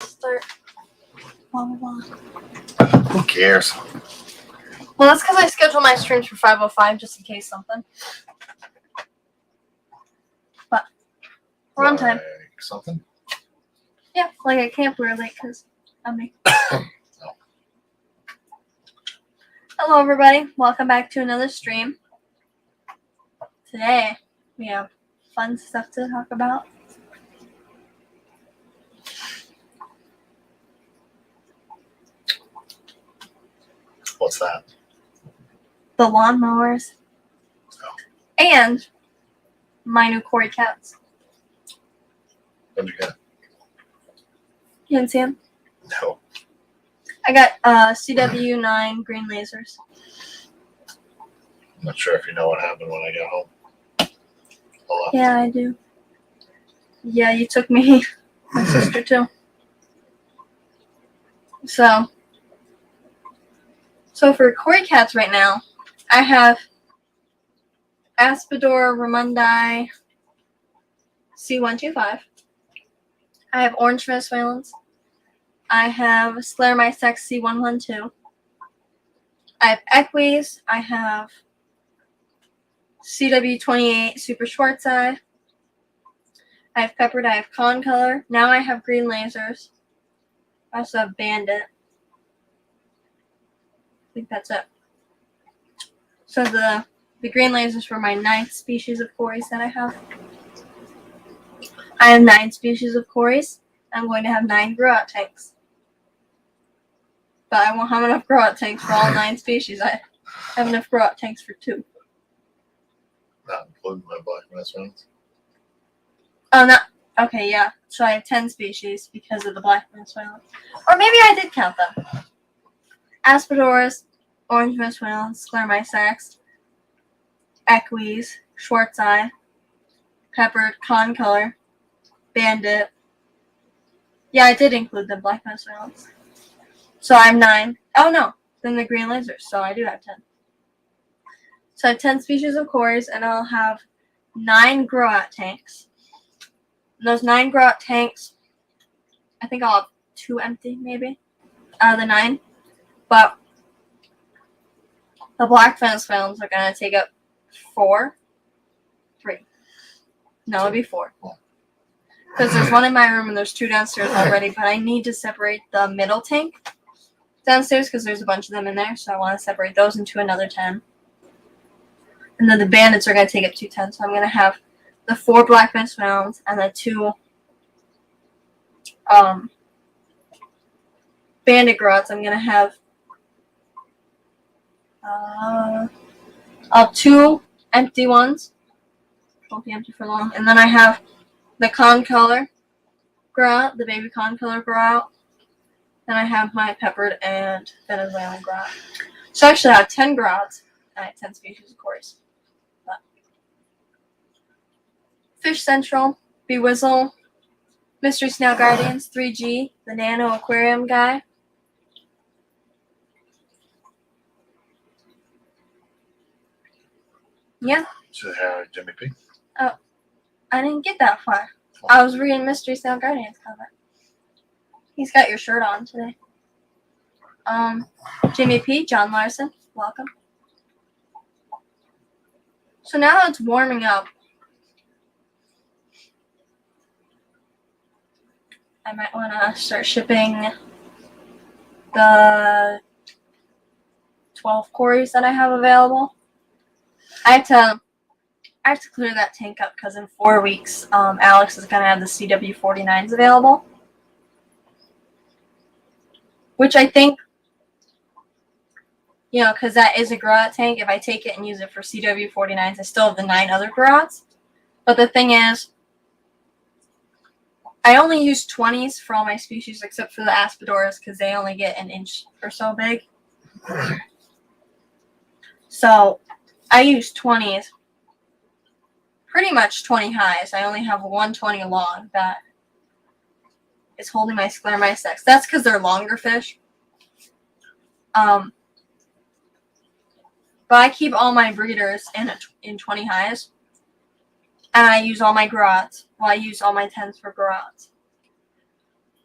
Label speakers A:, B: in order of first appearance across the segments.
A: Start. Blah, blah, blah.
B: Who cares?
A: Well, that's because I schedule my streams for 5:05 just in case something. But we're on time.
B: Something?
A: Yeah, like I can't wear late because I'm me. Hello, everybody. Welcome back to another stream. Today, we have fun stuff to talk about.
B: What's that?
A: The lawnmowers.
B: Oh.
A: And my new Cory cats.
B: What'd you get?
A: You didn't see them?
B: No.
A: I got CW9 green lasers.
B: I'm not sure if you know what happened when I got home. Hello?
A: Yeah, I do. Yeah, you took me, my sister too. So for Cory cats right now, I have Aspidor Ramundi C125. I have Orange Venezuelans. I have Scleromycetes C112. I have Equis. I have CW28 Super Schwarz Eye. I have Peppered. I have Concolor. Now I have green lasers. I also have Bandit. I think that's it. So the green lasers were my 9th species of Corys that I have. I have 9 species of Corys. I'm going to have 9 grow-out tanks. But I won't have enough grow-out tanks for all 9 species. I have enough grow-out tanks for 2.
B: Not including my black Venezuelans.
A: Oh, no. Okay, yeah. So I have 10 species because of the black Venezuelan. Or maybe I did count them. Aspidors, Orange Venezuelans, Scleromycetes, Equis, Schwarz Eye, Peppered, Concolor, Bandit. Yeah, I did include the black Venezuelans. So I'm 9. Oh, no. Then the green lasers. So I do have 10. So I have 10 species of Corys, and I'll have 9 grow-out tanks. And those 9 grow-out tanks, I think I'll have 2 empty, maybe, out of the 9. But the black Venezuelans are going to take up 3. No, it'll be 4. Because there's 1 in my room and there's 2 downstairs already, but I need to separate the middle tank downstairs because there's a bunch of them in there, so I want to separate those into another 10. And then the bandits are going to take up 2 10, so I'm going to have the 4 black Venezuelans and the 2 bandit grots. I'm going to have 2 empty ones. Won't be empty for long. And then I have the Concolor grot, the baby Concolor grot. Then I have my Peppered and Venezuelan grot. So actually I have 10 grots and I have 10 species of Corys. Fish Central, Bewizzle, Mystery Snail Guardians, 3G, the Nano Aquarium guy. Yeah.
B: So, Jimmy P.
A: Oh, I didn't get that far. I was reading Mystery Snail Guardians comment. He's got your shirt on today. Jimmy P, John Larson, welcome. So now it's warming up. I might want to start shipping the 12 Corys that I have available. I have to clear that tank up because in 4 weeks, Alex is going to have the CW49s available. Which I think, because that is a grow-out tank. If I take it and use it for CW49s, I still have the 9 other grow-outs. But the thing is, I only use 20s for all my species except for the Aspidors because they only get an inch or so big. So I use 20s. Pretty much 20 highs. I only have 120 long that is holding my Scleromycetes. That's because they're longer fish. But I keep all my breeders in 20 highs. And I use all my grots. Well, I use all my 10s for grots.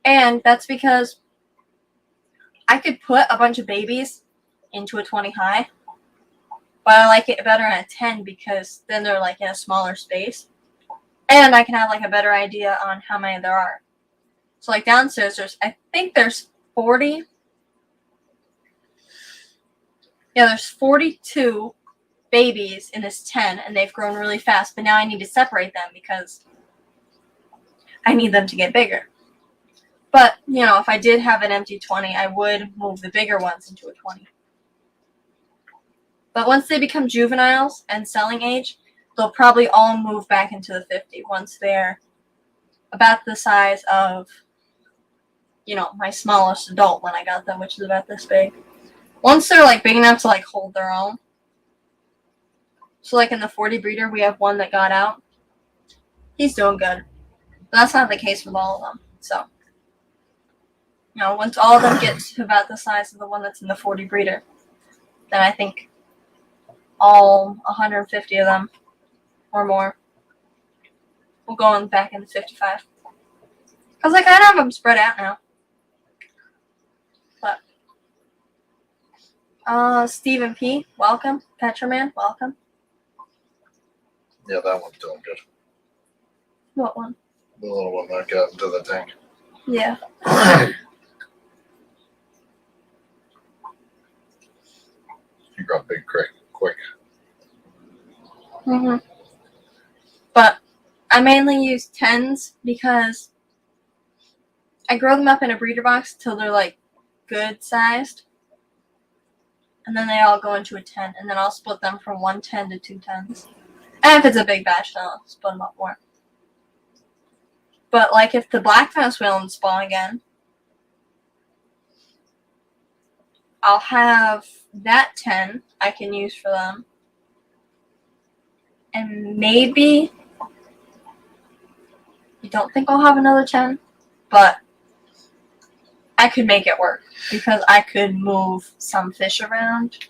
A: And that's because I could put a bunch of babies into a 20 high, but I like it better in a 10 because then they're like in a smaller space. And I can have like a better idea on how many there are. So like downstairs, I think there's 40. Yeah, there's 42 babies in this 10, and they've grown really fast. But now I need to separate them because I need them to get bigger. But, you know, if I did have an empty 20, I would move the bigger ones into a 20. But once they become juveniles and selling age, they'll probably all move back into the 50 once they're about the size of, you know, my smallest adult when I got them, which is about this big. Once they're like big enough to like hold their own. So like in the 40 breeder, we have one that got out. He's doing good. But that's not the case with all of them. So, you know, once all of them get to about the size of the one that's in the 40 breeder, then I think all 150 of them or more will go on back into 55. Because like, I kind of have them spread out now. But, Stephen P., welcome. Petroman, welcome.
B: Yeah, that one's doing good.
A: What one?
B: The little one that got into the tank.
A: Yeah.
B: He got big quick.
A: Mm-hmm. But I mainly use 10s because I grow them up in a breeder box till they're like good sized. And then they all go into a 10. And then I'll split them from 1 10 to 2 10s. And if it's a big batch, then I'll split them up more. But like if the black Venezuelan spawn again, I'll have that 10 I can use for them. And maybe, I don't think I'll have another 10, but I could make it work because I could move some fish around,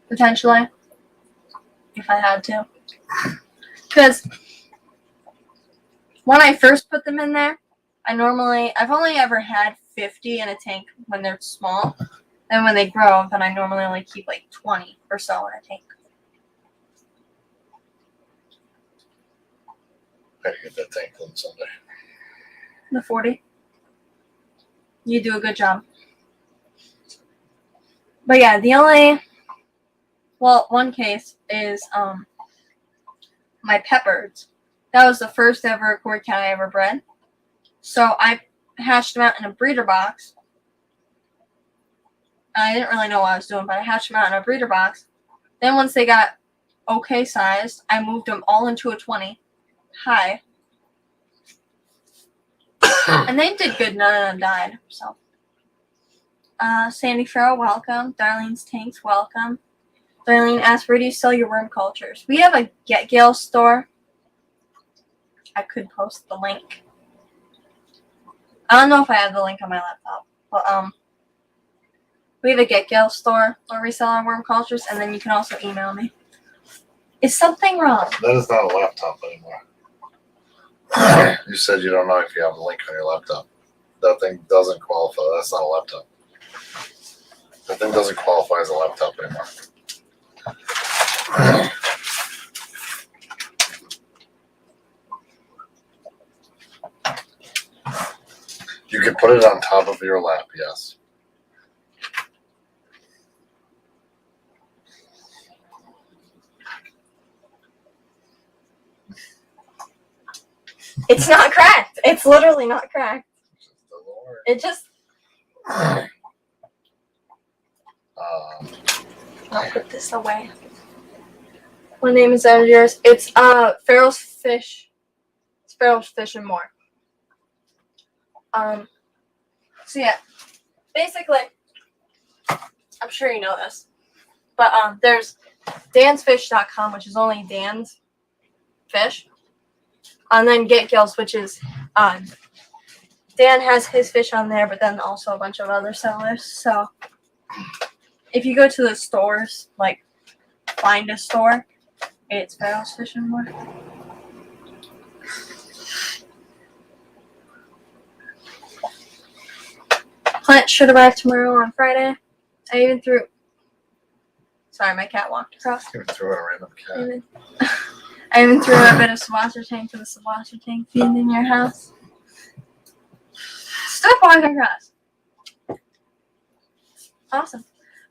A: potentially, if I had to. Because when I first put them in there, I've only ever had 50 in a tank when they're small. And when they grow, then I normally only keep like 20 or so in a tank.
B: I gotta get that tank clean someday.
A: The 40. You do a good job. But yeah, one case is my peppers. That was the first ever cord count I ever bred. So I hatched them out in a breeder box. I didn't really know what I was doing, but I hatched them out in a breeder box. Then once they got okay sized, I moved them all into a 20 high. And they did good. None of them died. So, Sandy Farrell, welcome. Darlene's Tanks, welcome. Darlene asked, where do you sell your worm cultures? We have a Get Gale store. I could post the link. I don't know if I have the link on my laptop, but we have a Get Gale store where we sell our worm cultures, and then you can also email me. Is something wrong?
B: That is not a laptop anymore. You said you don't know if you have a link on your laptop. That thing doesn't qualify. That's not a laptop. That thing doesn't qualify as a laptop anymore. You can put it on top of your lap, yes.
A: It's not cracked. It's literally not cracked. It just... I'll put this away. What name is that of yours? It's Farrell's Fish. It's Farrell's Fish and More. So yeah, basically, I'm sure you know this, but there's dansfish.com, which is only Dan's fish, and then Get Gills, which is Dan has his fish on there, but then also a bunch of other sellers. So if you go to the stores, like find a store, it's Farrell's Fish and More. Clint should arrive tomorrow on Friday. I even threw. Sorry, my cat walked across.
B: You threw in a random cat.
A: I even threw a bit of Sawasser tank for the Sawasser tank feed in your house. Stop walking across. Awesome.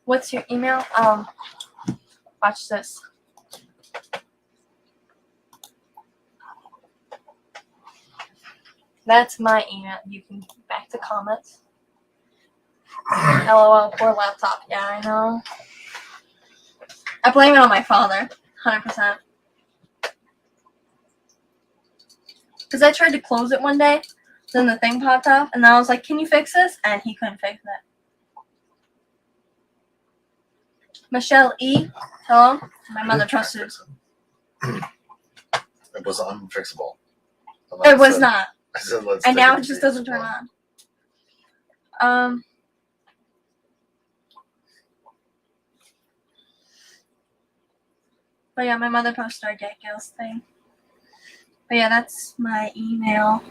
A: What's your email? Watch this. That's my email. You can back to comments. LOL, poor laptop. Yeah, I know. I blame it on my father, 100%. Because I tried to close it one day, then the thing popped up, and I was like, "Can you fix this?" And he couldn't fix it. Michelle E. Hello. My mother trusted.
B: It was unfixable.
A: It was not.
B: I said, let's
A: And
B: take
A: now
B: it
A: it just
B: to
A: doesn't turn on. But yeah, my mother posted our Get Gills thing. But yeah, that's my email.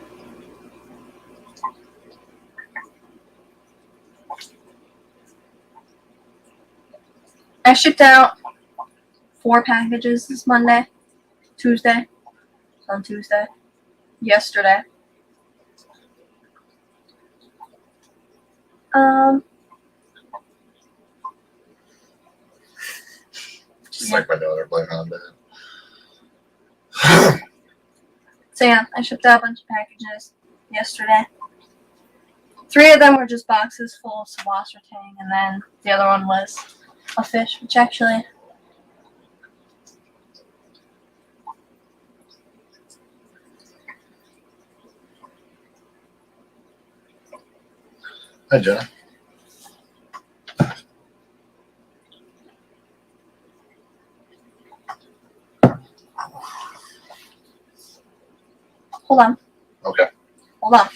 A: I shipped out 4 packages this Monday, Tuesday, on Tuesday, yesterday.
B: Just like my daughter blaming on dad.
A: So yeah, I shipped out a bunch of packages yesterday. 3 of them were just boxes full of Sawasser tang, and then the other one was a fish, which actually...
B: Hi, Jenna.
A: Hold on.
B: Okay.
A: Hold on.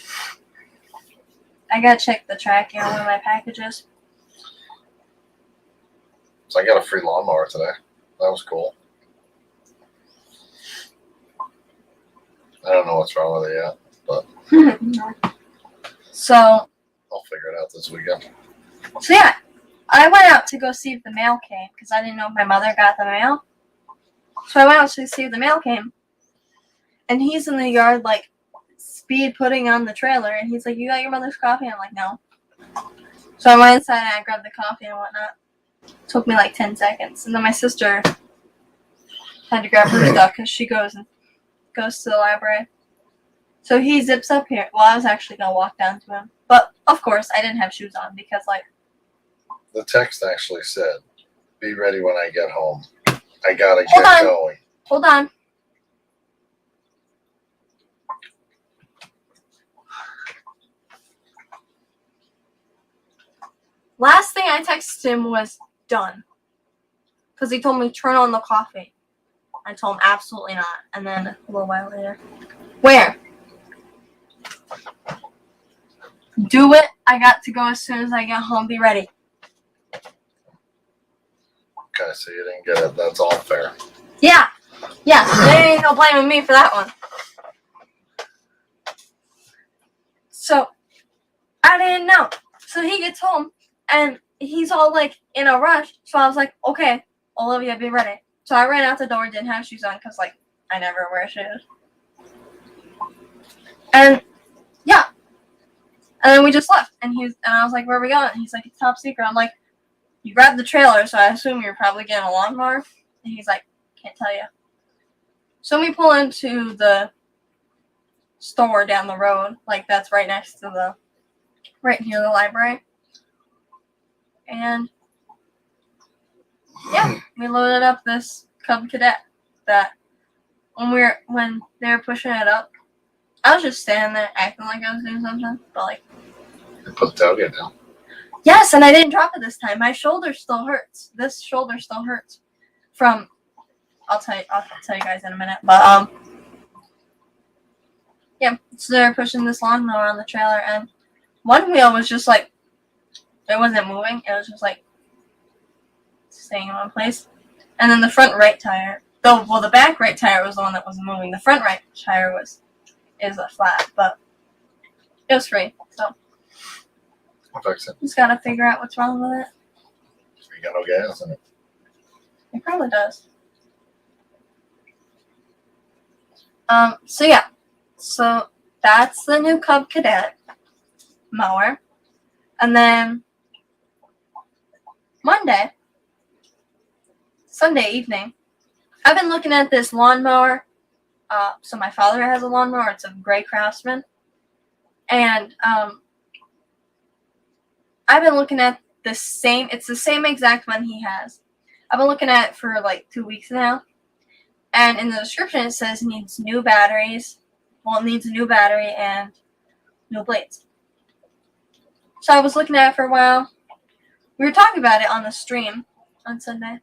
A: I gotta check the tracking on one of my packages.
B: So I got a free lawnmower today. That was cool. I don't know what's wrong with it yet, but
A: So
B: I'll figure it out this weekend.
A: So yeah, I went out to go see if the mail came because I didn't know if my mother got the mail. So I went out to see if the mail came, and he's in the yard like speed putting on the trailer, and he's like, "You got your mother's coffee?" I'm like, "No." So I went inside and I grabbed the coffee and whatnot. Took me like 10 seconds, and then my sister had to grab her stuff because she goes to the library. So he zips up here. Well, I was actually gonna walk down to him, but of course I didn't have shoes on because like.
B: The text actually said, "Be ready when I get home. I gotta
A: Hold
B: get
A: on.
B: going."
A: Hold on. Last thing I texted him was done. Because he told me turn on the coffee. I told him absolutely not. And then a little while later. Where? Do it. I got to go as soon as I get home. Be ready.
B: Okay, so you didn't get it. That's all fair.
A: Yeah. Yeah. There ain't no blaming me for that one. So, I didn't know. So he gets home, and he's all like in a rush. So I was like, okay, Olivia, be ready. So I ran out the door, didn't have shoes on because like I never wear shoes. And yeah. And then we just left. And I was like, where are we going? And he's like, it's top secret. I'm like, you grabbed the trailer, so I assume you're probably getting a lawnmower. And he's like, can't tell you. So we pull into the store down the road, like that's right next to right near the library. And yeah, we loaded up this Cub Cadet that when they were pushing it up, I was just standing there acting like I was doing something, but like.
B: You put the tailgate down.
A: Yes, and I didn't drop it this time. My shoulder still hurts. This shoulder still hurts from. I'll tell you guys in a minute, but yeah. So they're pushing this lawnmower on the trailer, and one wheel was just like, it wasn't moving. It was just like staying in one place, and then the front right tire. The back right tire was the one that wasn't moving. The front right tire is a flat, but it was free. So
B: I'll fix it.
A: Just gotta figure out what's wrong with it.
B: You got no gas in it.
A: It probably does. So yeah. So that's the new Cub Cadet mower. And then Sunday evening, I've been looking at this lawnmower. So my father has a lawnmower. It's a gray Craftsman. And I've been looking at it's the same exact one he has. I've been looking at it for like 2 weeks now. And in the description it says it needs new batteries. Well, it needs a new battery and new blades. So I was looking at it for a while. We were talking about it on the stream on Sunday.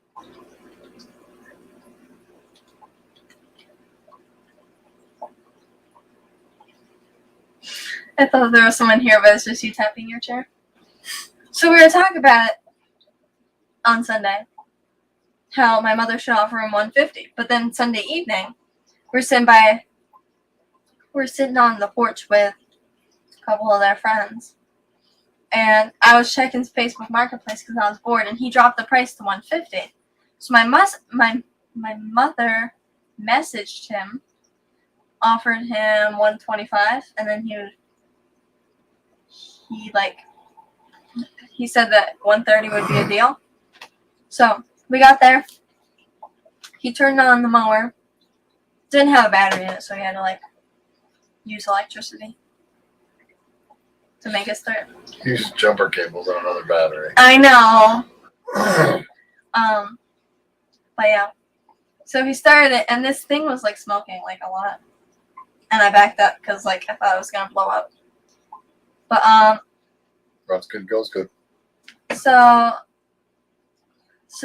A: I thought there was someone here, but it's just you tapping your chair. So we were talking about it on Sunday, how my mother should offer him $150. But then Sunday evening, we're sitting on the porch with a couple of their friends, and I was checking Facebook Marketplace because I was bored, and he dropped the price to $150. So my mother messaged him, offered him $125, and then he said that $130 would be a deal. So we got there. He turned on the mower. Didn't have a battery in it, so he had to use electricity to make it start.
B: Use jumper cables and another battery.
A: I know. But yeah. So he started it, and this thing was smoking a lot, and I backed up because I thought it was gonna blow up. But
B: Runs good, goes good.
A: So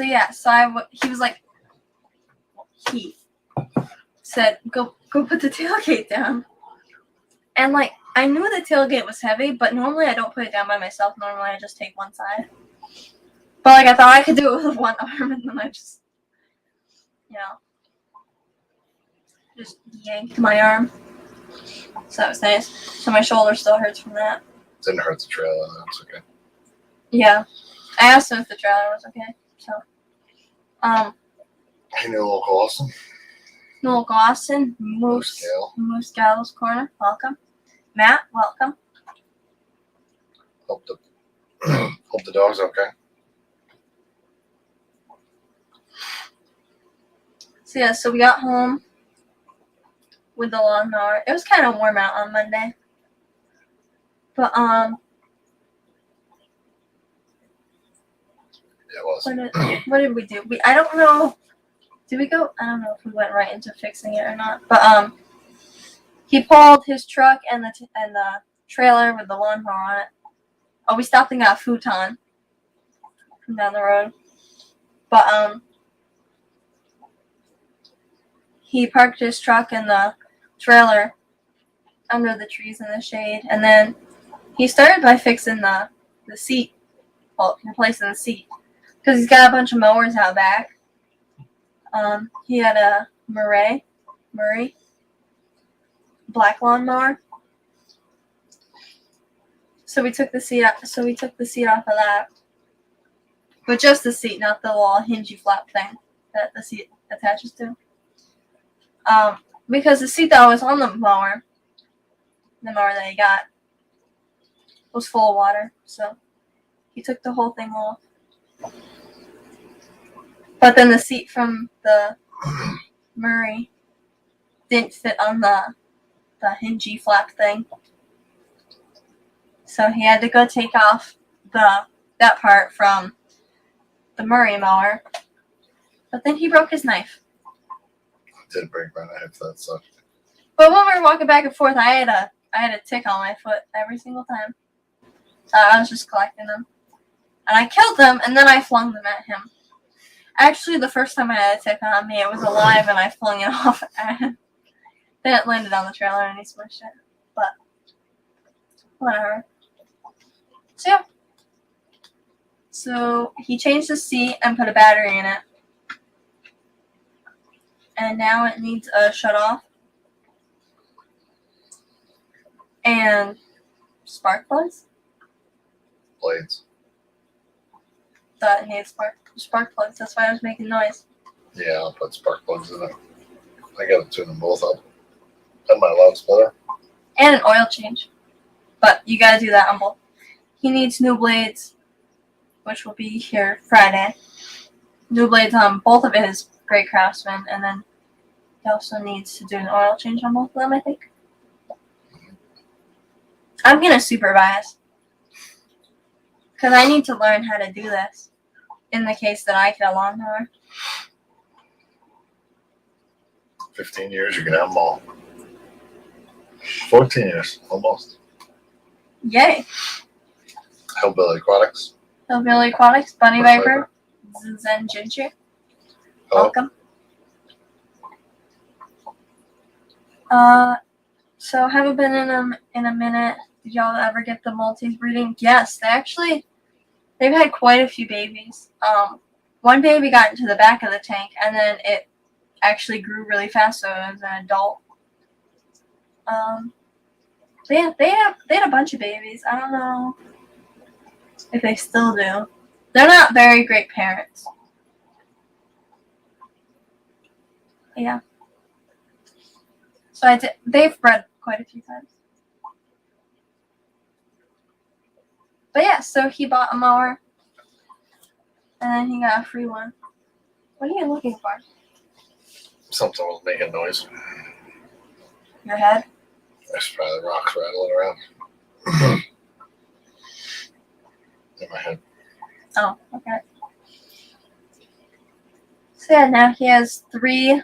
A: yeah. So he said, go put the tailgate down. And I knew the tailgate was heavy, but normally I don't put it down by myself. Normally I just take one side. But I thought I could do it with one arm, and then I just yanked my arm. So that was nice. So my shoulder still hurts from that.
B: Didn't hurt the trailer, that's okay.
A: Yeah. I asked him if the trailer was okay. So
B: Hey, new local Austin.
A: Noel Gosson, Moose Gallows Corner, welcome. Matt, welcome.
B: Hope the dog's okay.
A: So yeah, so we got home with the lawnmower. It was kind of warm out on Monday. But
B: Yeah, it was.
A: what did we do? I don't know. Did we go? I don't know if we went right into fixing it or not. But he pulled his truck and the trailer with the lawnmower on it. Oh, we stopped and got a futon from down the road. But he parked his truck and the trailer under the trees in the shade, and then he started by fixing the seat, replacing the seat, because he's got a bunch of mowers out back. He had a Murray black lawnmower. So we took the seat off of that, but just the seat, not the little hingy flap thing that the seat attaches to. Because the seat that was on the mower that he got, was full of water, so he took the whole thing off. But then the seat from the Murray didn't fit on the hingy flap thing, so he had to go take off that part from the Murray mower. But then he broke his knife.
B: I did break my knife, that sucked.
A: But when we were walking back and forth, I had a tick on my foot every single time. So I was just collecting them. And I killed them, and then I flung them at him. Actually, the first time I had a tick on me, it was alive, and I flung it off at him. Then it landed on the trailer, and he smushed it. But, whatever. So, yeah. So, he changed the seat and put a battery in it. And now it needs a shut-off. And spark plugs.
B: blades.
A: That needs spark plugs. That's why I was making noise.
B: Yeah, I'll put spark plugs in it. I gotta tune them both up. And my loud splitter.
A: And an oil change. But you gotta do that on both. He needs new blades, which will be here Friday. New blades on both of his Great Craftsman, and then he also needs to do an oil change on both of them, I think. I'm gonna supervise. Because I need to learn how to do this. In the case that I get a lawnmower.
B: 15 years, you can have them all. 14 years, almost.
A: Yay!
B: Hillbilly Aquatics.
A: Hillbilly Aquatics, Bunny
B: Bunny
A: Viper, Zen Ginger.
B: Oh,
A: Welcome. So haven't been in them in a minute. Did y'all ever get the Maltese breeding? Yes, they've had quite a few babies. One baby got into the back of the tank, and then it actually grew really fast, so it was an adult. They had a bunch of babies. I don't know if they still do. They're not very great parents. Yeah. So they've bred quite a few times. But yeah, so he bought a mower, and then he got a free one. What are you looking for?
B: something was making noise.
A: Your head?
B: There's probably the rocks rattling around. In my head.
A: Oh, okay. So yeah, now he has 3.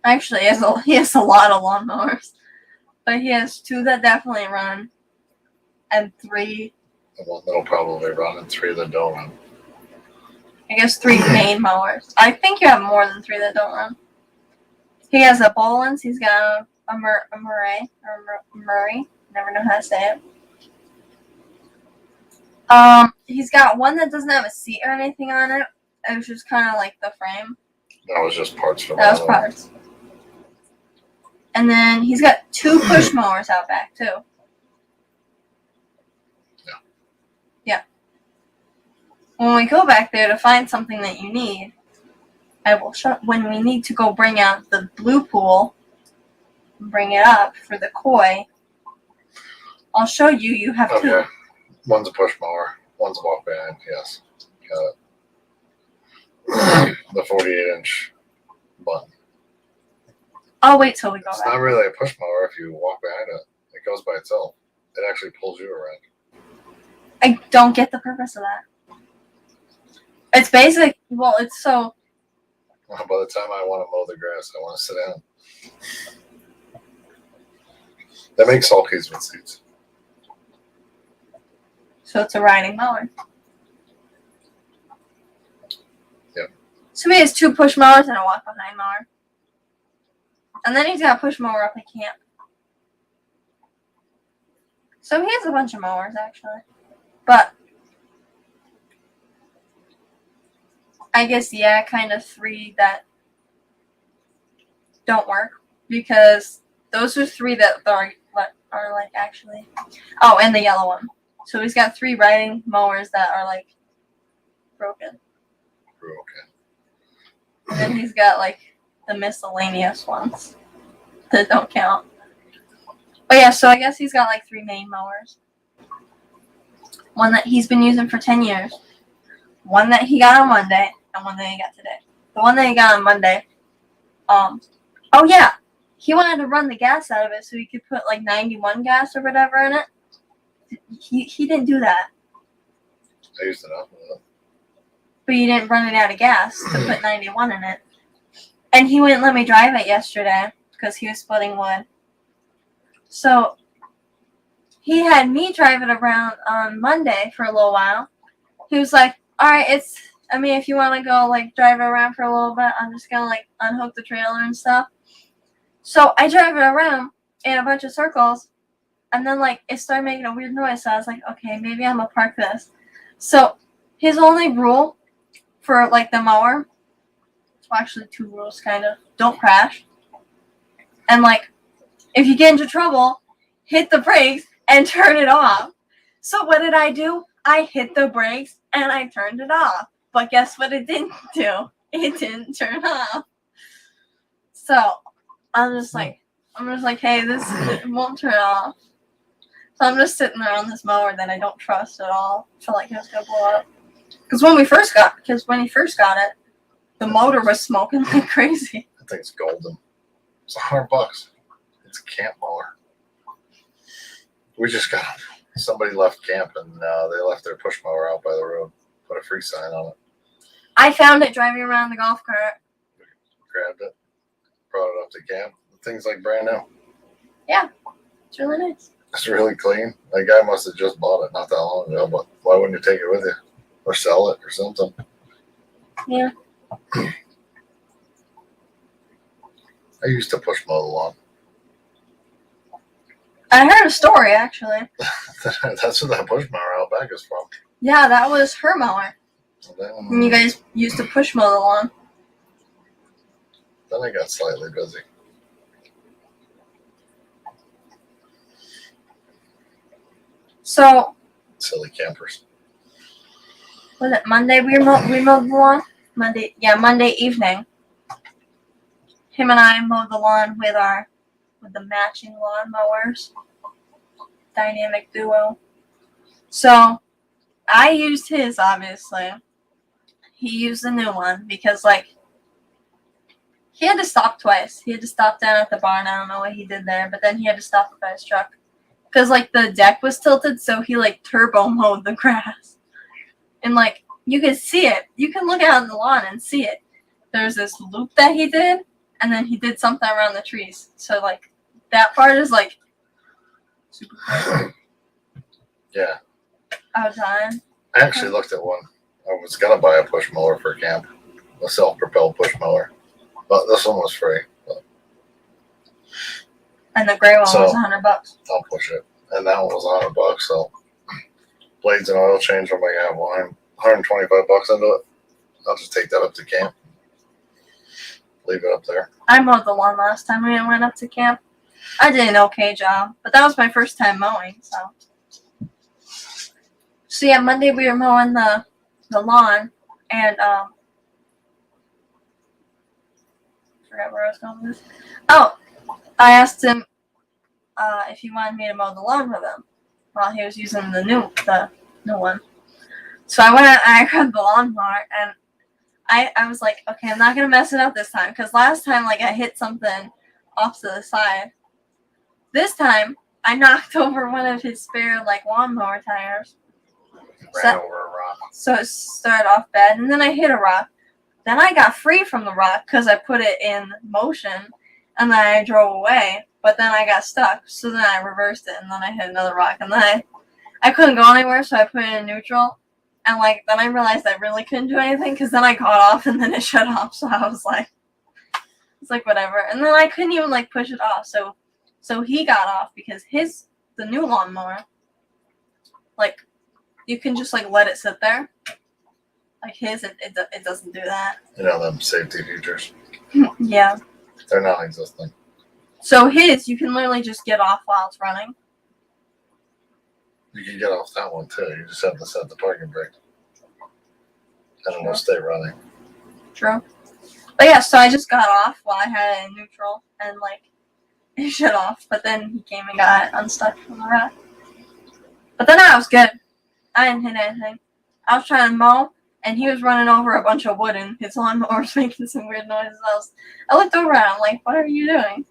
A: Actually, he has a lot of lawnmowers, but he has 2 that definitely run, and 3.
B: The one that'll probably run and 3 that don't run.
A: I guess 3 main mowers. I think you have more than 3 that don't run. He has a Bolins. He's got a Murray. Never know how to say it. He's got one that doesn't have a seat or anything on it. It was just kind of like the frame.
B: That was just parts from
A: That was
B: the other one.
A: parts. And then he's got 2 push mowers out back too. Yeah. When we go back there to find something that you need, I will show. When we need to go bring out the blue pool, bring it up for the koi, I'll show you. You have 2.
B: Okay. One's a push mower. One's a walk behind. Yes. Got it. The 48-inch button.
A: I'll wait till we go
B: It's
A: back.
B: not really a push mower if you walk behind it. It goes by itself. It actually pulls you around.
A: I don't get the purpose of that. It's basic. Well, it's so.
B: By the time I want to mow the grass, I want to sit down. They make sulkies with seats.
A: So it's a riding mower.
B: Yep.
A: So he has 2 push mowers and a walk behind mower. And then he's got a push mower up at camp. So he has a bunch of mowers actually. But I guess, yeah, kind of 3 that don't work. Because those are 3 that are like actually. Oh, and the yellow one. So he's got 3 riding mowers that are like broken.
B: Okay.
A: And then he's got like the miscellaneous ones that don't count. But yeah, so I guess he's got like 3 main mowers. One that he's been using for 10 years. One that he got on Monday, and one that he got today. The one that he got on Monday, oh yeah, he wanted to run the gas out of it so he could put like 91 gas or whatever in it. He didn't do that.
B: I used enough of it.
A: But you didn't run it out of gas to put 91 in it. And he wouldn't let me drive it yesterday because he was splitting wood. So he had me drive it around on Monday for a little while. He was like, alright, if you want to go like drive it around for a little bit, I'm just going to like unhook the trailer and stuff. So I drive it around in a bunch of circles. And then like it started making a weird noise. So I was like, okay, maybe I'm going to park this. So his only rule for like the mower, well, actually 2 rules kind of, don't crash. And like if you get into trouble, hit the brakes and turn it off. So what did I do? I hit the brakes and I turned it off. But guess what it didn't do? It didn't turn off. So I'm just like, hey, it won't turn off. So I'm just sitting there on this mower that I don't trust at all. I feel like it was gonna blow up. Because when he first got it, the motor was smoking like crazy.
B: I think it's golden. It's $100. It's a camp mower. We just got somebody left camp and they left their push mower out by the road. Put a free sign on it.
A: I found it driving around the golf cart.
B: Grabbed it, brought it up to camp. The thing's like brand new.
A: It's really nice.
B: It's really clean. That guy must have just bought it not that long ago, but why wouldn't you take it with you? Or sell it or something?
A: Yeah.
B: I used to push mow the lawn.
A: I heard a story actually.
B: That's what that push mower out back is from.
A: Yeah, that was her mower.
B: And
A: And you guys used to push mow the lawn.
B: then I got slightly busy.
A: So
B: Silly campers.
A: was it Monday we mowed the lawn? Monday evening. Him and I mowed the lawn with the matching lawn mowers. Dynamic duo. So I used his, obviously. He used the new one because he had to stop twice. He had to stop down at the barn. I don't know what he did there, but then he had to stop by his truck. Because the deck was tilted, so he turbo mowed the grass. And you could see it. You can look out on the lawn and see it. There's this loop that he did, and then he did something around the trees. So that part is super cool.
B: Yeah.
A: I was dying.
B: I actually looked at one. I was gonna buy a push mower for camp, a self-propelled push mower, but this one was free. But
A: And the gray one
B: So-
A: was $100.
B: I'll push it, and that one was $100. So blades and oil change. I'm gonna have $125 into it. I'll just take that up to camp. Leave it up there.
A: I mowed the lawn last time we went up to camp. I did an okay job, but that was my first time mowing, so. So yeah, Monday we were mowing the lawn, and forgot where I was going with this. Oh, I asked him if he wanted me to mow the lawn with him while he was using the new one. So I went and I grabbed the lawnmower, and I was like, okay, I'm not gonna mess it up this time, because last time I hit something off to the side. This time I knocked over one of his spare lawnmower tires.
B: Ran over a rock.
A: So it started off bad, and then I hit a rock. Then I got free from the rock because I put it in motion, and then I drove away. But then I got stuck, so then I reversed it, and then I hit another rock, and then I couldn't go anywhere, so I put it in neutral. And then I realized I really couldn't do anything, because then I got off, and then it shut off. So I was it's whatever. And then I couldn't even push it off. So he got off because the new lawnmower, you can just let it sit there. His, it doesn't do that.
B: You know them safety features.
A: Yeah.
B: They're non-existent.
A: So his, you can literally just get off while it's running.
B: You can get off that one too. You just have to set the parking brake. And it'll
A: Sure.
B: stay running.
A: True. But yeah, so I just got off while I had it in neutral, and it shut off. But then he came and got it unstuck from the rack. But then I was good. I didn't hit anything. I was trying to mow, and he was running over a bunch of wood, and his lawnmower was making some weird noises. I looked over at him what are you doing?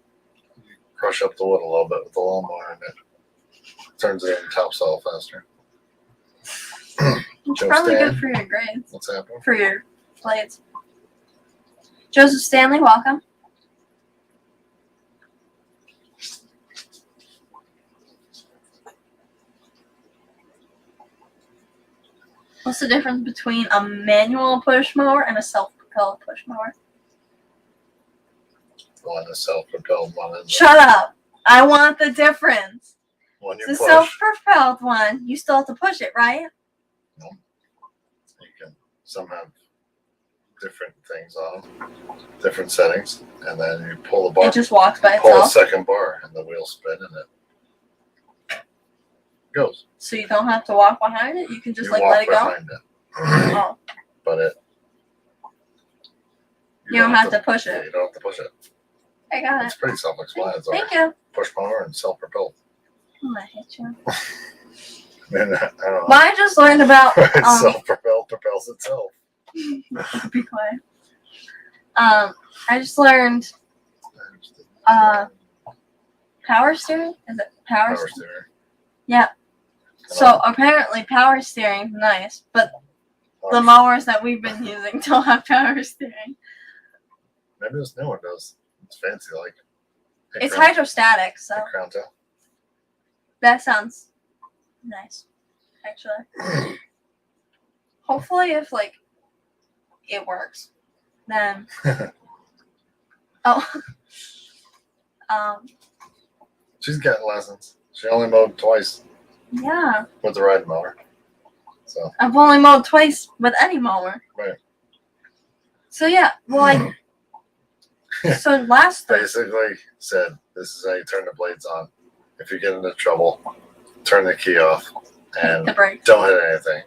B: Crush up the wood a little bit with the lawnmower and it turns it into topsoil faster.
A: It's
B: Joe
A: probably
B: Stan.
A: good for your grades,
B: What's happening?
A: for your blades. Joseph Stanley, welcome. What's the difference between a manual push mower and a self-propelled push mower?
B: One is self-propelled, one is
A: Shut up! I want the difference.
B: when you
A: The
B: push.
A: self-propelled one, you still have to push it, right?
B: You can some have different things on them, different settings, and then you pull the bar,
A: It just walks by
B: pull a
A: itself.
B: second bar, and the wheels spin, and it goes.
A: So you don't have to walk behind it? You can just
B: You
A: like
B: walk
A: let it go?
B: behind it.
A: Oh,
B: But it.
A: you don't have to push
B: Yeah,
A: it.
B: you don't have to push it.
A: I got it.
B: It's pretty self-explanatory.
A: Thank you.
B: Push mower and self-propelled.
A: Oh, I hate you.
B: And I don't know.
A: Well, I just learned about
B: It's self-propelled propels itself.
A: be quiet. I just learned power steering. Is it power steering?
B: steering.
A: Yeah. So apparently power steering is nice, but the mowers that we've been using don't have power steering.
B: Maybe this new one does. It's fancy, like.
A: It's hydrostatic, so
B: Crown tail.
A: that sounds nice, actually. Hopefully, if like it works, then
B: She's got lessons. She only mowed twice
A: yeah.
B: with the riding mower. So
A: I've only mowed twice with any mower.
B: Right.
A: So yeah, well, so last Thursday,
B: basically said, this is how you turn the blades on. If you get into trouble, turn the key off and
A: the brakes.
B: don't hit anything.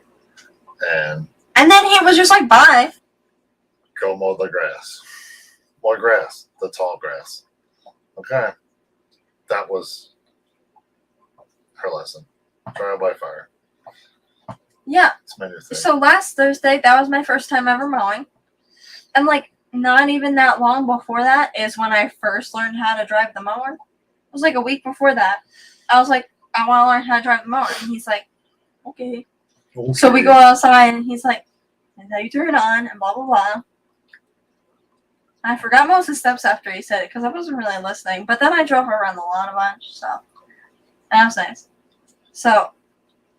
A: And then he was just like, bye.
B: Go mow the grass. What grass? The tall grass. Okay. That was her lesson. Trial by fire.
A: Yeah.
B: It's my new thing.
A: So last Thursday, that was my first time ever mowing. And like, not even that long before that is when I first learned how to drive the mower. It was like a week before that. I was like, I want to learn how to drive the mower. And he's like, okay. So we go outside and he's like, and now you turn it on and blah, blah, blah. I forgot most of the steps after he said it because I wasn't really listening. But then I drove around the lawn a bunch. So that was nice. So,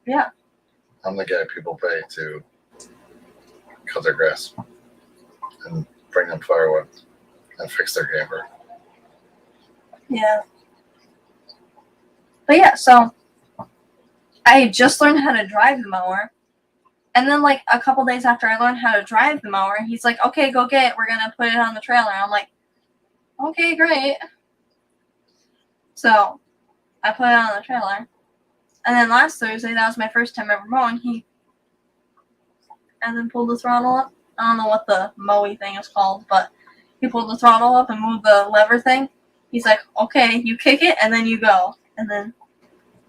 A: yeah.
B: I'm the guy people pay to cut their grass and bring them firewood and fix their camper.
A: Yeah. But yeah, so I just learned how to drive the mower. And then, like, a couple days after I learned how to drive the mower, he's like, okay, go get it. We're going to put it on the trailer. I'm like, okay, great. So I put it on the trailer. And then last Thursday, that was my first time ever mowing. And then pulled the throttle up. I don't know what the mowy thing is called, but he pulled the throttle up and moved the lever thing. He's like, okay, you kick it and then you go. And then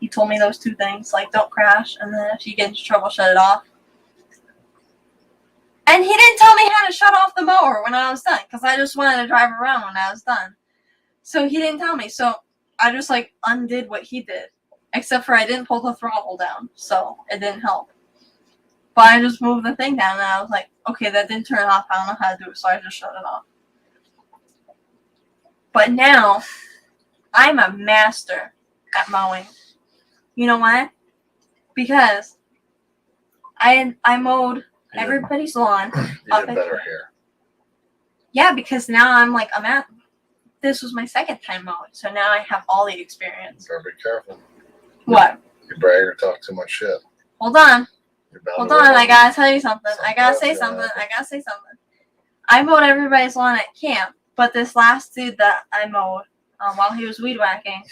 A: he told me those two things, like don't crash, and then if you get into trouble, shut it off. And he didn't tell me how to shut off the mower when I was done, because I just wanted to drive around when I was done. So he didn't tell me, so I just like undid what he did. Except for I didn't pull the throttle down, so it didn't help. But I just moved the thing down and I was like, okay, that didn't turn it off. I don't know how to do it, so I just shut it off. But now, I'm a master at mowing. You know why? Because I mowed everybody's lawn.
B: You did better here.
A: Yeah, because now I'm like, this was my second time mowing, so now I have all the experience.
B: You better be careful.
A: What?
B: You brag or talk too much shit.
A: Hold on.
B: Hold on,
A: I gotta tell you something. I gotta say something. I mowed everybody's lawn at camp, but this last dude that I mowed while he was weed whacking,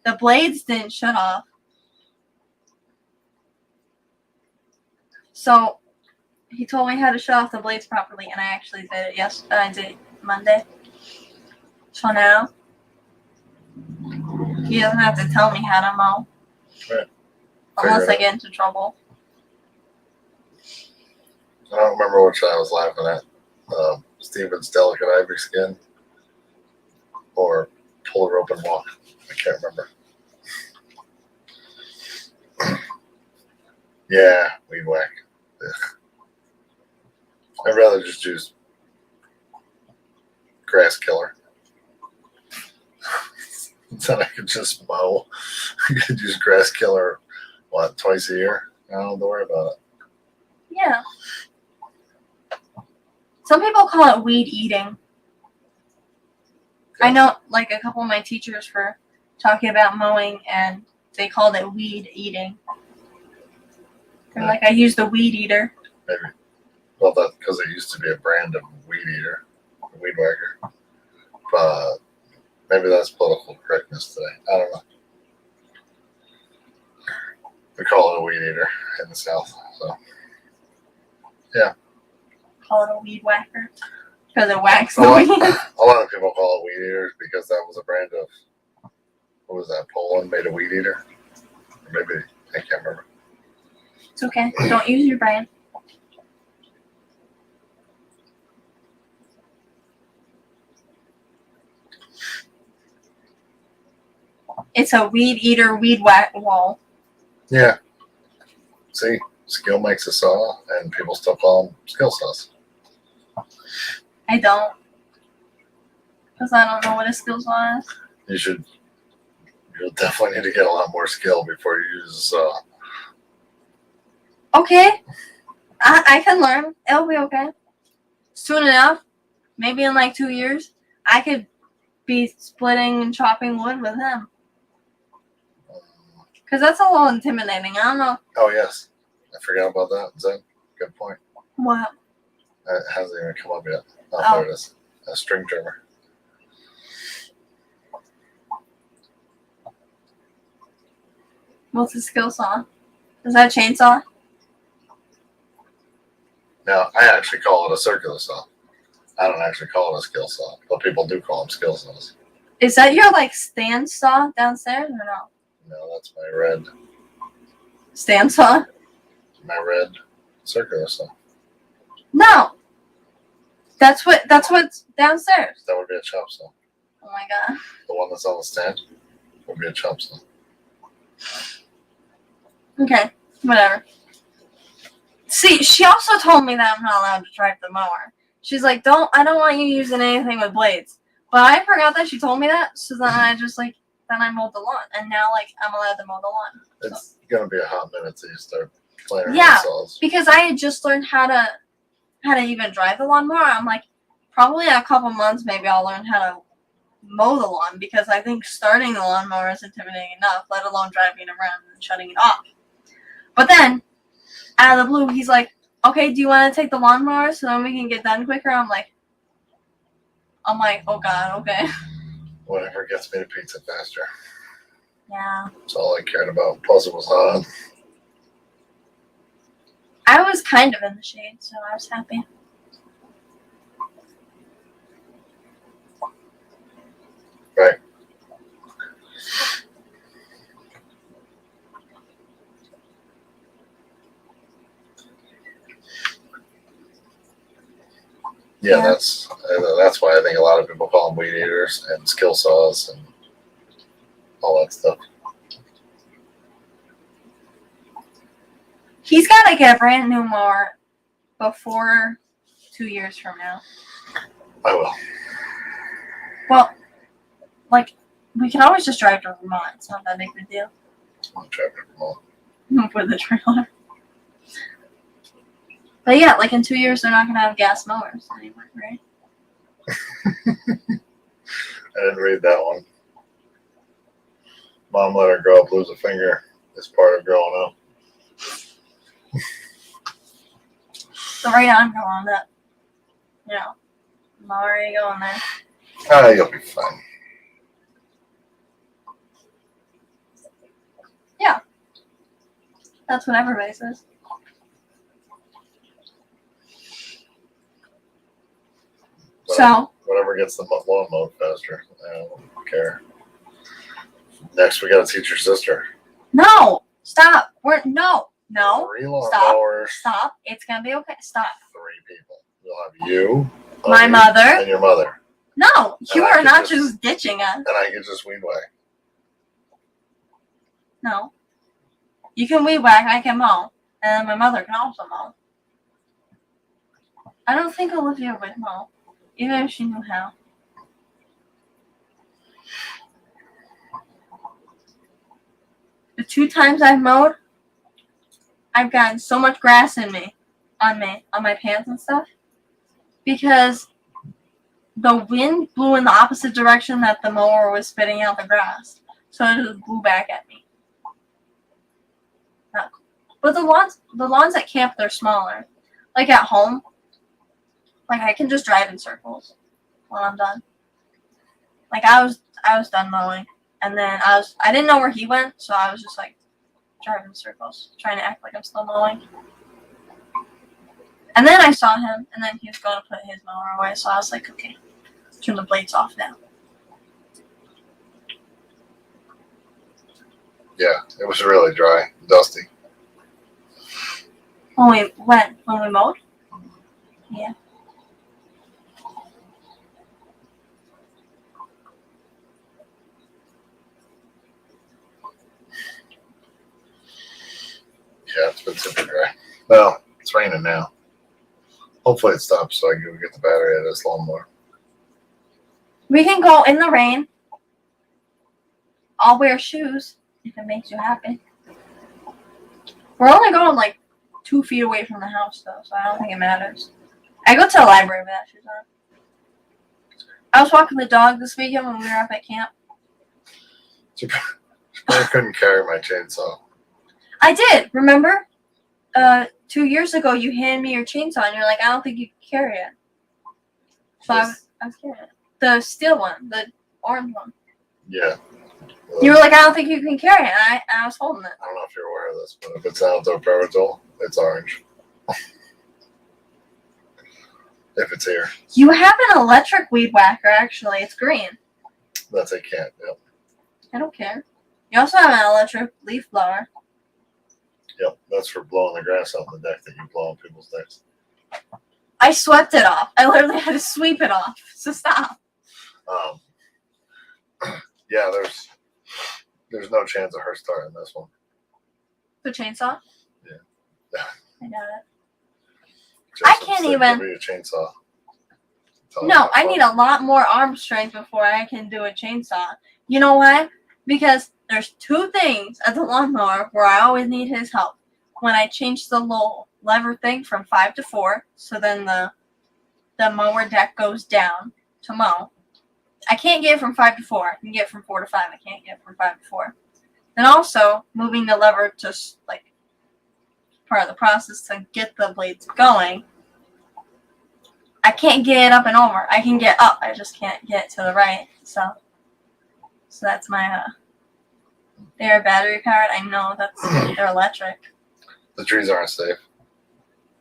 A: the blades didn't shut off. So he told me how to shut off the blades properly, and I actually did it. Yes, I did it Monday. So now he doesn't have to tell me how to mow.
B: Right.
A: Unless I get into trouble.
B: I don't remember which I was laughing at. Steven's delicate ivory skin or pull a rope and walk. I can't remember. Yeah, weed whack. Ugh. I'd rather just use grass killer. Then I could just mow. I could use grass killer, twice a year? I don't have to worry about it.
A: Yeah. Some people call it weed eating. I know, like, a couple of my teachers were talking about mowing, and they called it weed eating. They're like, I used the weed eater.
B: Maybe. Well, that's because it used to be a brand of weed eater, a weed whacker. But maybe that's political correctness today. I don't know. We call it a weed eater in the South. So
A: Call it a weed whacker because it whacks
B: a
A: the
B: lot,
A: weed.
B: a lot of people call it weed eaters because that was a brand of, what was that? Poland made a weed eater, or maybe I can't remember.
A: It's okay. Don't use your brain. It's a weed eater, weed whack wall.
B: Yeah. See, skill makes a saw, and people still call them skill saws.
A: I don't. Because I don't know what a skill saw is.
B: You'll definitely need to get a lot more skill before you use a saw.
A: Okay. I can learn. It'll be okay. Soon enough, maybe in like 2 years, I could be splitting and chopping wood with him. Because that's a little intimidating. I don't know
B: Oh, yes. I forgot about that. Zen, good point.
A: what.
B: It hasn't even come up yet. Oh,
A: Oh.
B: there it is. A string trimmer.
A: What's a skill saw? Is that a chainsaw?
B: Now, I actually call it a circular saw. I don't actually call it a skill saw, but people do call them skill saws.
A: Is that your like stand saw downstairs or no?
B: No, that's
A: Stand saw?
B: my red circular saw.
A: No. That's what's downstairs.
B: That would be a chop saw.
A: Oh my god.
B: The one that's on the stand would be a chop saw.
A: Okay. Whatever. See, she also told me that I'm not allowed to drive the mower. She's like, I don't want you using anything with blades. But I forgot that she told me that, so then I just then I mowed the lawn. And now I'm allowed to mow the lawn.
B: It's gonna be a hot minute till you start playing around
A: Yeah.
B: with saws.
A: Because I had just learned how to even drive the lawnmower. I'm like, probably in a couple months maybe I'll learn how to mow the lawn, because I think starting the lawnmower is intimidating enough, let alone driving it around and shutting it off. But then, out of the blue, he's like, okay, do you want to take the lawnmower so then we can get done quicker? I'm like, oh god, okay.
B: Whatever gets me to pizza faster.
A: Yeah.
B: That's all I cared about. Plus, it was hot.
A: I was kind of in the shade, so I was happy.
B: Right. Yeah, that's why I think a lot of people call them weed eaters and skill saws and all that stuff.
A: He's got to get a brand new mower before 2 years from now.
B: I will.
A: Well, we can always just drive to Vermont. It's not that big of a deal.
B: I'll drive it from home.
A: For the trailer. But yeah, in 2 years, they're not going to have gas mowers anymore, right?
B: I didn't read that one. Mom let her grow up, lose a finger. It's part of growing up.
A: So right on, go on that. I'm already going there.
B: Ah, you'll be fine.
A: That's what everybody says. So,
B: Whatever gets the lawn mowed faster. I don't care. Next, we got to teach your sister.
A: no, stop. No.
B: 3 lawn
A: Stop.
B: mowers.
A: Stop. It's going to be okay. Stop.
B: 3 people. You'll have you,
A: My
B: Odie,
A: mother.
B: and your mother.
A: No, you
B: And I
A: are
B: could
A: not
B: just-
A: just ditching us.
B: And I can just weed whack.
A: No. You can weed whack, I can mow. And my mother can also mow. I don't think Olivia would mow, even if she knew how. The 2 times I've mowed, I've gotten so much grass on my pants and stuff, because the wind blew in the opposite direction that the mower was spitting out the grass, so it just blew back at me. Not cool. But the lawns at camp, they're smaller. Like at home, I can just drive in circles when I'm done. I was done mowing, and then I didn't know where he went, so I was just driving in circles, trying to act like I'm still mowing. And then I saw him, and then he was going to put his mower away, so I was like, okay, turn the blades off now.
B: Yeah, it was really dry, dusty.
A: When we mowed? Yeah.
B: Yeah, it's been super dry. Well, it's raining now. Hopefully it stops so I can get the battery out of this lawnmower.
A: We can go in the rain. I'll wear shoes if it makes you happy. We're only going like 2 feet away from the house though, so I don't think it matters. I go to the library with that shoes on. I was walking the dog this weekend when we were up at camp.
B: I couldn't carry my chainsaw.
A: I did, remember? 2 years ago you handed me your chainsaw and you're like, I don't think you can carry it. So I was carrying it. The steel one, the orange one.
B: Yeah.
A: You were like, I don't think you can carry it, and I was holding it.
B: I don't know if you're aware of this, but if it's an outdoor power tool, it's orange. If it's here.
A: You have an electric weed whacker, actually. It's green.
B: That's a can't, yep.
A: I don't care. You also have an electric leaf blower.
B: Yep, that's for blowing the grass off the deck that you blow on people's decks.
A: I swept it off. I literally had to sweep it off. So stop.
B: Yeah, there's no chance of her starting this one.
A: The chainsaw?
B: Yeah.
A: I got it.
B: Just
A: I can't
B: instead,
A: even-
B: give me a chainsaw. Tell me
A: No,
B: how
A: I
B: fun.
A: need a lot more arm strength before I can do a chainsaw. You know why? Because there's 2 things at the lawnmower where I always need his help. When I change the little lever thing from 5 to 4, so then the mower deck goes down to mow. I can't get it from 5 to 4. I can get it from 4 to 5. I can't get it from 5 to 4. Then also moving the lever to like part of the process to get the blades going. I can't get it up and over. I can get up. I just can't get it to the right. So that's my they're battery powered. I know they're electric.
B: The trees aren't safe,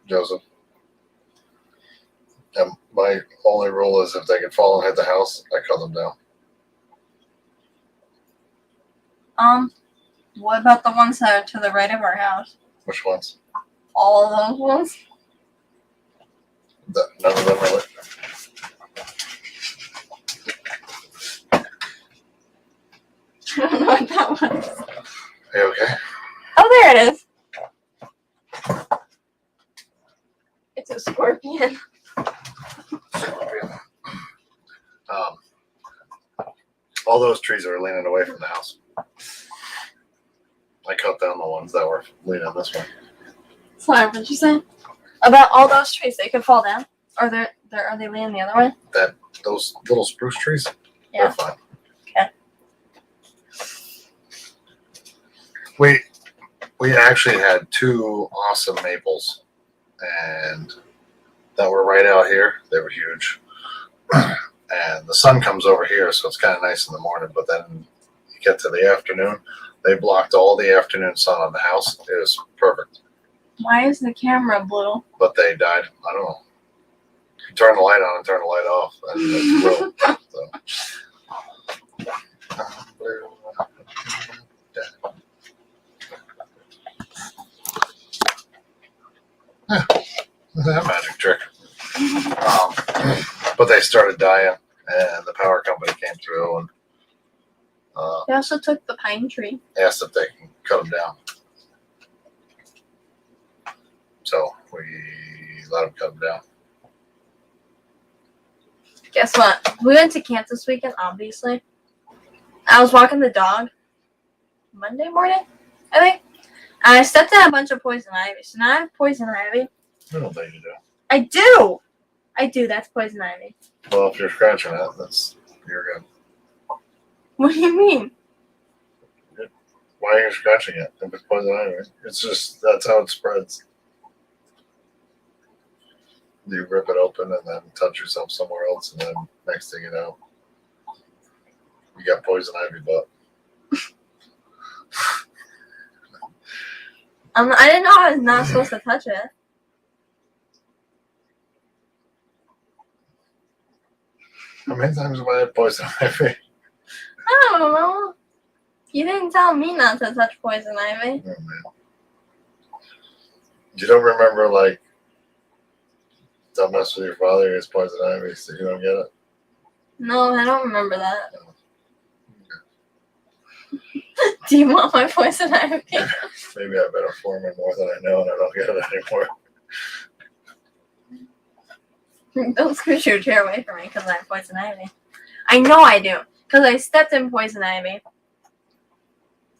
B: Joseph. And my only rule is if they can fall and hit the house, I cut them down.
A: What about the ones that are to the right of our house?
B: Which ones?
A: All of those ones?
B: None of them really.
A: I don't know what that was.
B: Are you okay?
A: Oh, there it is. It's a scorpion.
B: All those trees are leaning away from the house. I cut down the ones that were leaning this way.
A: Sorry, what did you say? About all those trees, they could fall down? Or are they leaning the other way?
B: Those little spruce trees,
A: Yeah.
B: they're fine.
A: Okay.
B: We actually had 2 awesome maples, and that were right out here. They were huge. And the sun comes over here, so it's kind of nice in the morning, but then you get to the afternoon, they blocked all the afternoon sun on the house. It was perfect.
A: Why is the camera blue?
B: But they died. I don't know. You turn the light on and turn the light off. That's blue. That magic trick. But they started dying, and the power company came through and
A: They also took the pine tree.
B: asked if they can cut them down. So we let them cut them down.
A: Guess what? We went to camp this weekend, obviously. I was walking the dog Monday morning, I think. And I stepped in a bunch of poison ivy. So now I have poison ivy.
B: I don't think you do.
A: I do! That's poison ivy.
B: Well, if you're scratching it, you're good.
A: What do you mean?
B: Why are you scratching it? If it's poison ivy, it's just that's how it spreads. You rip it open and then touch yourself somewhere else, and then next thing you know, you got poison ivy butt.
A: I didn't know I was not supposed to touch it.
B: How many times have I had poison ivy?
A: I don't know. You didn't tell me not to touch poison ivy.
B: Oh, man. You don't remember, like, don't mess with your father, his poison ivy, so you don't get it?
A: No, I don't remember that. Do you want my poison ivy?
B: Maybe I've been informing more than I know and I don't get it anymore.
A: Don't scooch your chair away from me because I have poison ivy. I know I do. Because I stepped in poison ivy.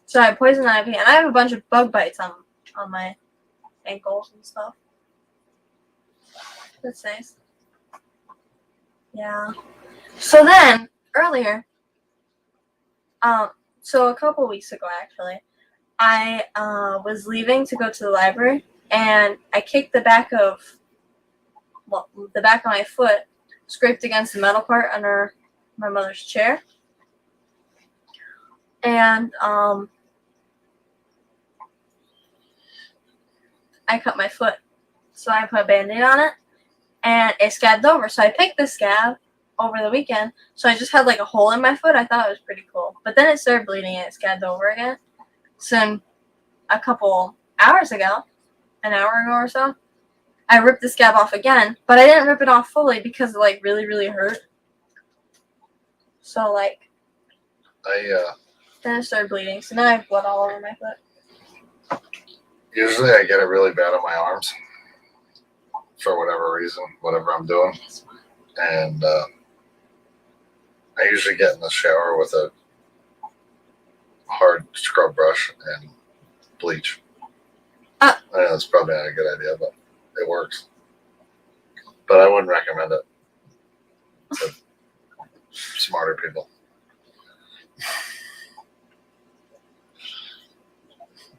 A: So I have poison ivy and I have a bunch of bug bites on my ankles and stuff. That's nice. Yeah. So then, earlier, so a couple weeks ago actually, I was leaving to go to the library and I kicked the back of my foot, scraped against the metal part under my mother's chair. And I cut my foot. So I put a Band-Aid on it and it scabbed over. So I picked the scab over the weekend. So I just had like a hole in my foot. I thought it was pretty cool. But then it started bleeding and it scabbed over again. So a couple hours ago, an hour ago or so, I ripped the scab off again, but I didn't rip it off fully because it like really, really hurt. So like, then it started bleeding. So now I have blood all over my foot.
B: Usually I get it really bad on my arms for whatever reason, whatever I'm doing. And I usually get in the shower with a hard scrub brush and bleach. I know it's probably not a good idea, but it works. But I wouldn't recommend it to smarter people.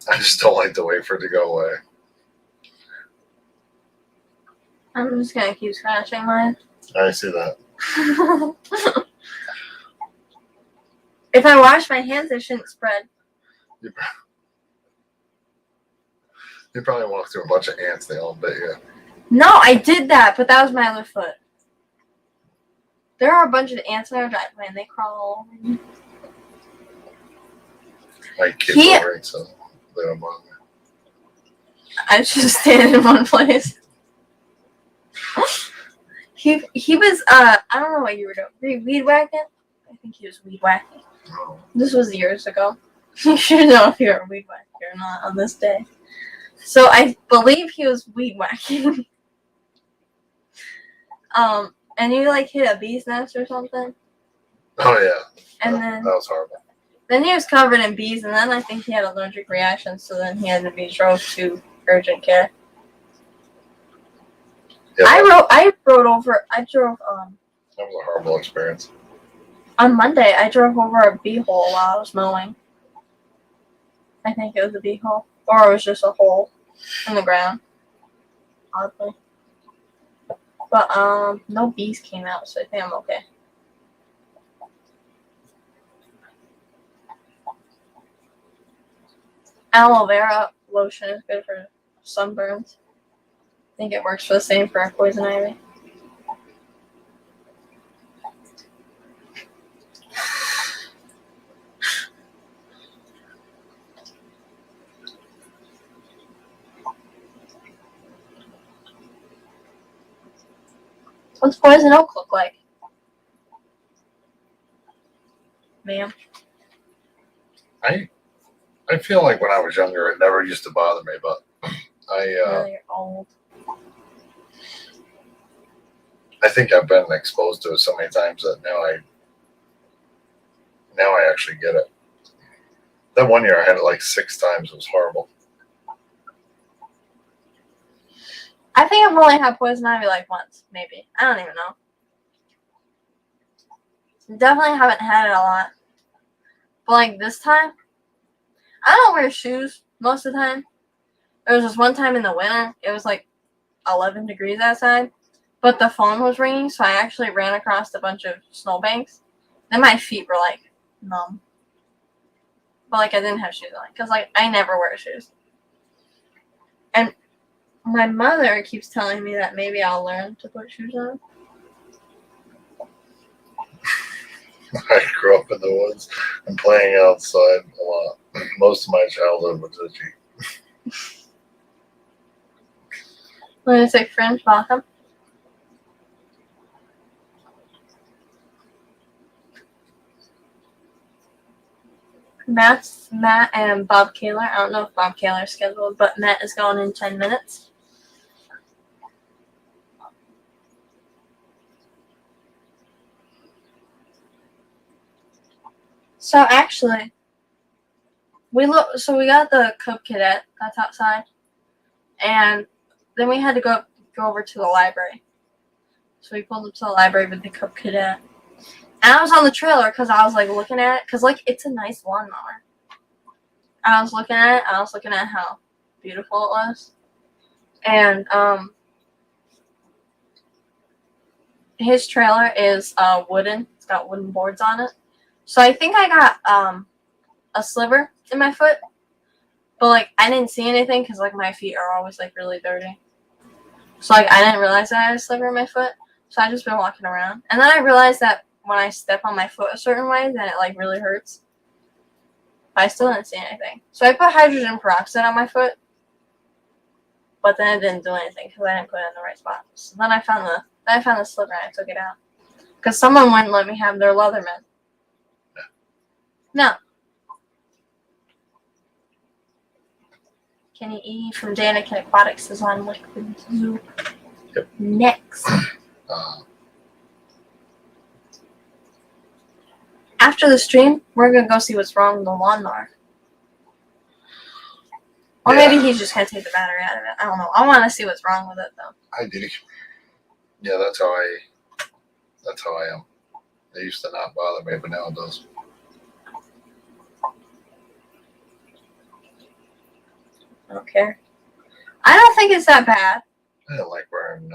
B: I just don't like to wait for it to go away.
A: I'm just gonna keep scratching mine.
B: I see that.
A: If I wash my hands, it shouldn't spread.
B: You probably walk through a bunch of ants. They all bit you.
A: No, I did that, but that was my other foot. There are a bunch of ants in our driveway, and they crawl all over me.
B: My kids are right, so they don't bother me.
A: I just stand in one place. He was I don't know what you were doing. Were you weed whacking? I think he was weed whacking.
B: Oh.
A: This was years ago. You should know if you're a weed whacker or not on this day. So I believe he was weed whacking. And you like hit a bee's nest or something.
B: Oh yeah.
A: And
B: that was horrible.
A: Then he was covered in bees, and then I think he had allergic reactions, so then he had to be drove to urgent care.
B: Yeah,
A: I drove
B: that was a horrible experience.
A: on Monday. I drove over a bee hole while I was mowing. I think it was a bee hole, or it was just a hole in the ground. Oddly, but no bees came out, so I think I'm okay. Aloe vera lotion is good for sunburns. I think it works for the same for poison ivy. What's poison oak look like? Ma'am?
B: I feel like when I was younger, it never used to bother me, but
A: You're old.
B: I think I've been exposed to it so many times that now I actually get it. That one year I had it like 6 times. It was horrible.
A: I think I've only had poison ivy like once, maybe. I don't even know. Definitely haven't had it a lot. But like this time, I don't wear shoes most of the time. There was this one time in the winter, it was like 11 degrees outside, but the phone was ringing, so I actually ran across a bunch of snowbanks. Then my feet were like numb. But like I didn't have shoes on, because like I never wear shoes. My mother keeps telling me that maybe I'll learn to put shoes on.
B: I grew up in the woods and playing outside a lot. Most of my childhood was itchy.
A: When I say French, welcome. Matt and Bob Kaler. I don't know if Bob Kaler's scheduled, but Matt is going in 10 minutes. So actually, we got the Cub Cadet that's outside, and then we had to go over to the library. So we pulled up to the library with the Cub Cadet. And I was on the trailer because I was like looking at it, because like it's a nice lawnmower. I was looking at it, I was looking at how beautiful it was. And his trailer is wooden. It's got wooden boards on it. So I think I got a sliver in my foot. But like I didn't see anything because like my feet are always like really dirty. So like I didn't realize I had a sliver in my foot. So I just been walking around. And then I realized that when I step on my foot a certain way, then it like really hurts. But I still didn't see anything. So I put hydrogen peroxide on my foot. But then it didn't do anything because I didn't put it in the right spot. So then I found the sliver and I took it out. Because someone wouldn't let me have their Leatherman. No. Kenny E. from Danikin Aquatics is on Liquid Zoo.
B: Yep.
A: Next. After the stream, we're going to go see what's wrong with the lawnmower. Or maybe he's just going to take the battery out of it. I don't know. I want to see what's wrong with it, though.
B: I did. Yeah, that's how I am. It used to not bother me, but now it does.
A: I don't care. I don't think it's that bad.
B: I didn't like wearing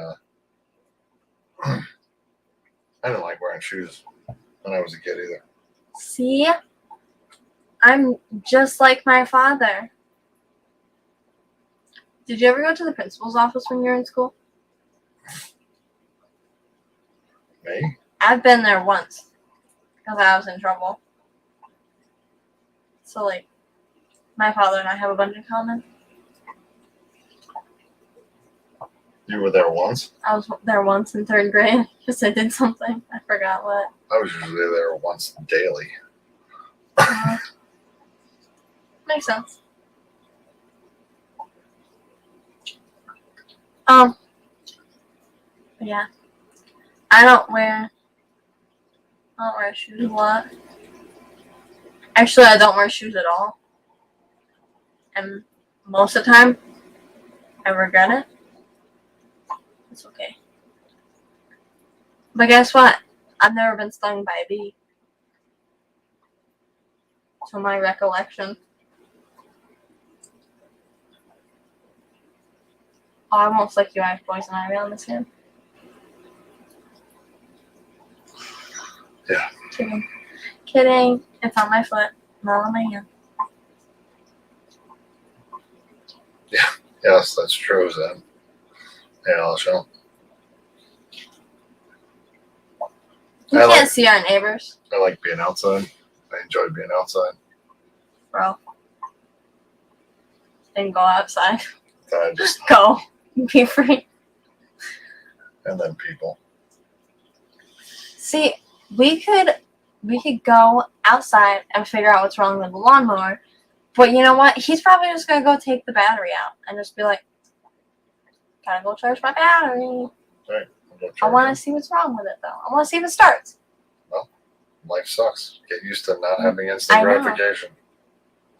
B: I didn't like wearing shoes when I was a kid either.
A: See? I'm just like my father. Did you ever go to the principal's office when you were in school?
B: Me?
A: I've been there once because I was in trouble. So, like, my father and I have a bunch in common.
B: You were there once?
A: I was there once in 3rd grade because I did something. I forgot what.
B: I was usually there once daily.
A: Makes sense. Yeah. I don't wear shoes a lot. Actually, I don't wear shoes at all. And most of the time, I regret it. It's okay. But guess what? I've never been stung by a bee. To my recollection. Oh, I won't flick you. I have poison ivy on this hand.
B: Yeah.
A: Kidding. It's on my foot, not on my hand.
B: Yes, that's true, Zen. Yeah, I'll show.
A: You can't see our neighbors.
B: I like being outside. I enjoy being outside.
A: Bro. Then go outside.
B: I just
A: Go. Be free.
B: and then people.
A: See, we could go outside and figure out what's wrong with the lawnmower. But you know what? He's probably just gonna go take the battery out and just be like, gotta go charge my battery.
B: Right.
A: I want to see what's wrong with it, though. I want to see if it starts.
B: Well, life sucks. Get used to not having instant gratification.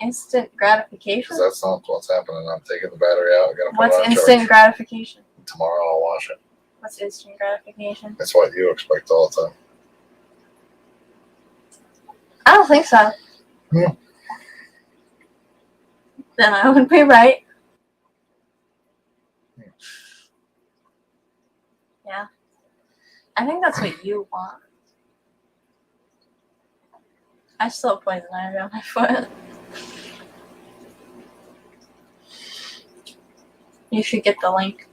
A: Instant gratification?
B: Because that's not what's happening. I'm taking the battery out. I gotta put
A: What's
B: it on
A: instant
B: charge.
A: gratification?
B: Tomorrow I'll wash it.
A: What's instant gratification?
B: That's what you expect all the time.
A: I don't think so.
B: Yeah.
A: Then I would be right. Yeah. I think that's what you want. I still have poison ivy on my foot. You should get the link.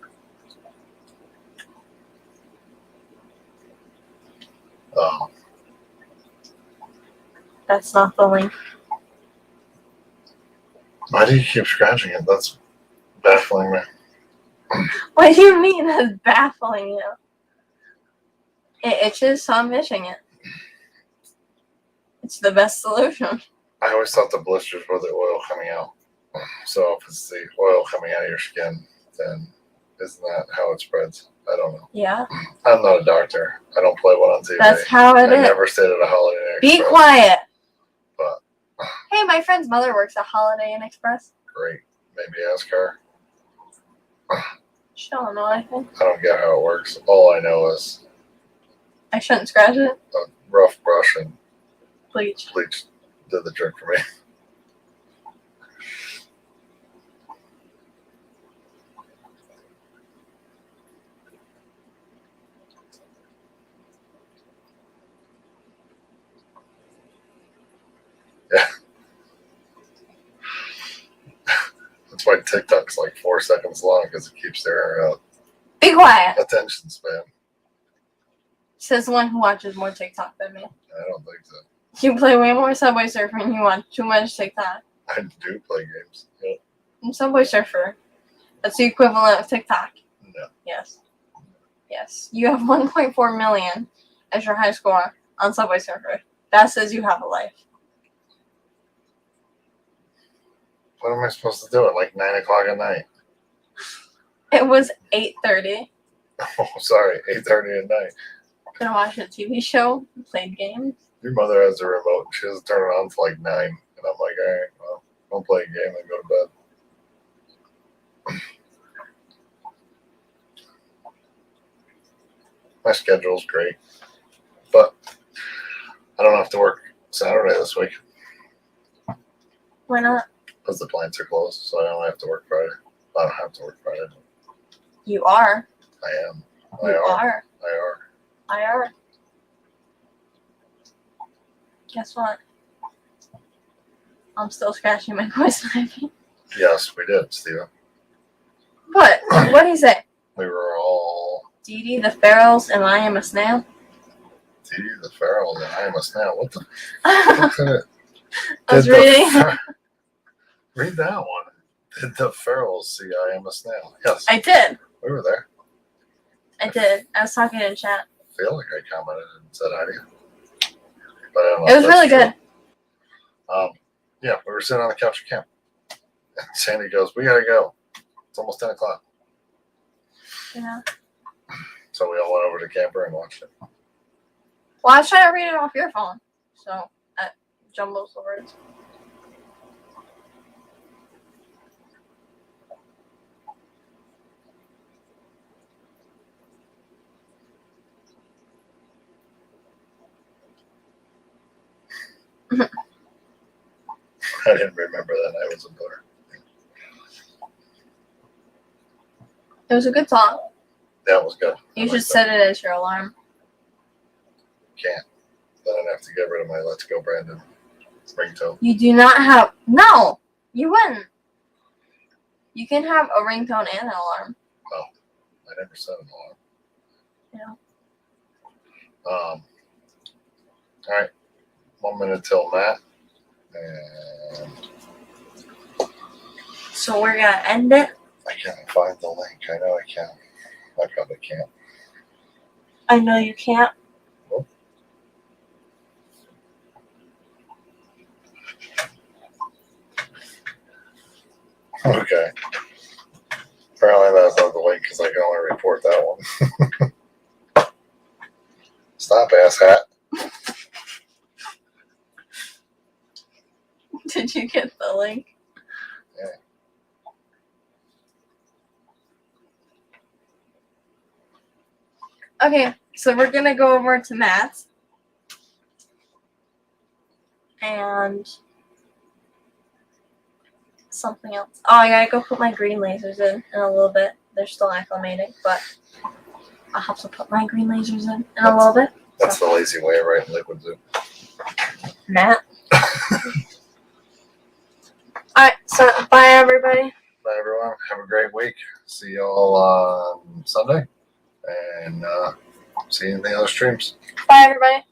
B: Oh,
A: That's not the link.
B: why do you keep scratching it? That's baffling me.
A: What do you mean that's baffling you? It itches, so I'm fishing it. It's the best solution.
B: I always thought the blisters were the oil coming out. So if it's the oil coming out of your skin, then isn't that how it spreads? I don't know.
A: Yeah,
B: I'm not a doctor. I don't play one on TV.
A: that's how it
B: I
A: is.
B: never stayed at a Holiday Inn
A: Be
B: Express.
A: quiet.
B: But
A: Hey, my friend's mother works at Holiday Inn Express.
B: great. Maybe ask her.
A: She don't know anything.
B: I don't get how it works. All I know is
A: I shouldn't scratch it.
B: a rough brush and
A: Bleach.
B: bleach did the trick for me. Yeah. That's why TikTok's like 4 seconds long because it keeps their
A: Be quiet.
B: attention span.
A: Says the one who watches more TikTok than me.
B: I don't think so.
A: You play way more Subway Surfer and you watch too much TikTok.
B: I do play games. Yeah.
A: And Subway Surfer. That's the equivalent of TikTok.
B: No.
A: Yes. Yes. You have 1.4 million as your high score on Subway Surfer. That says you have a life.
B: What am I supposed to do at like 9 o'clock at night?
A: It was 8:30.
B: Oh, sorry, 8:30 at night.
A: Could have watched a TV show, played games.
B: Your mother has a remote. She doesn't turn it on till like 9. And I'm like, all right, well, I'll play a game and go to bed. My schedule's great. But I don't have to work Saturday this week
A: Why not?
B: because the plants are closed. So I don't have to work Friday. I don't have to work Friday.
A: You are.
B: I am.
A: You are.
B: I are.
A: I are. Guess what? I'm still scratching my poison ivy.
B: Yes, we did, Steven.
A: What? What do you say?
B: We were all
A: Dee Dee, the Pharaohs, and I am a snail?
B: Dee Dee the Pharaoh and I am a snail. What the
A: I
B: fuck's in it?
A: was
B: Did the
A: reading.
B: Read that one. Did the Pharaohs see I am a snail? Yes.
A: I did.
B: We were there.
A: I did. I was talking in chat.
B: I feel like I commented and said hi to you. But I don't know
A: It
B: if
A: was
B: that's
A: really
B: true.
A: good.
B: Yeah, we were sitting on the couch at camp. And Sandy goes, we gotta go. It's almost 10 o'clock.
A: Yeah.
B: So we all went over to the camper and watched it.
A: Well, I was trying to read it off your phone, so it jumbles the words.
B: I didn't remember that night was a blur.
A: It was a good song.
B: That was good.
A: You
B: I
A: should
B: liked
A: set it as your alarm.
B: that. Can't. Then I'd have to get rid of my Let's Go Brandon ringtone.
A: You do not have. No! You wouldn't. You can have a ringtone and an alarm.
B: I never set an alarm.
A: Yeah.
B: All right. 1 minute till Matt. And
A: So we're gonna end it.
B: I can't find the link. I know I can. I probably can't.
A: I know you can't.
B: Okay. Apparently that's not the link because I can only report that one. Stop, asshat.
A: Did you get the link? Yeah. Okay, so we're gonna go over to Matt's. And something else. Oh, I gotta go put my green lasers in a little bit. They're still acclimating, but I'll have to put my green lasers in a little bit.
B: That's the lazy way of writing Liquid Zoo.
A: Matt. Alright, so bye everybody.
B: Bye, everyone. Have a great week. see y'all on Sunday, and see you in the other streams.
A: Bye, everybody.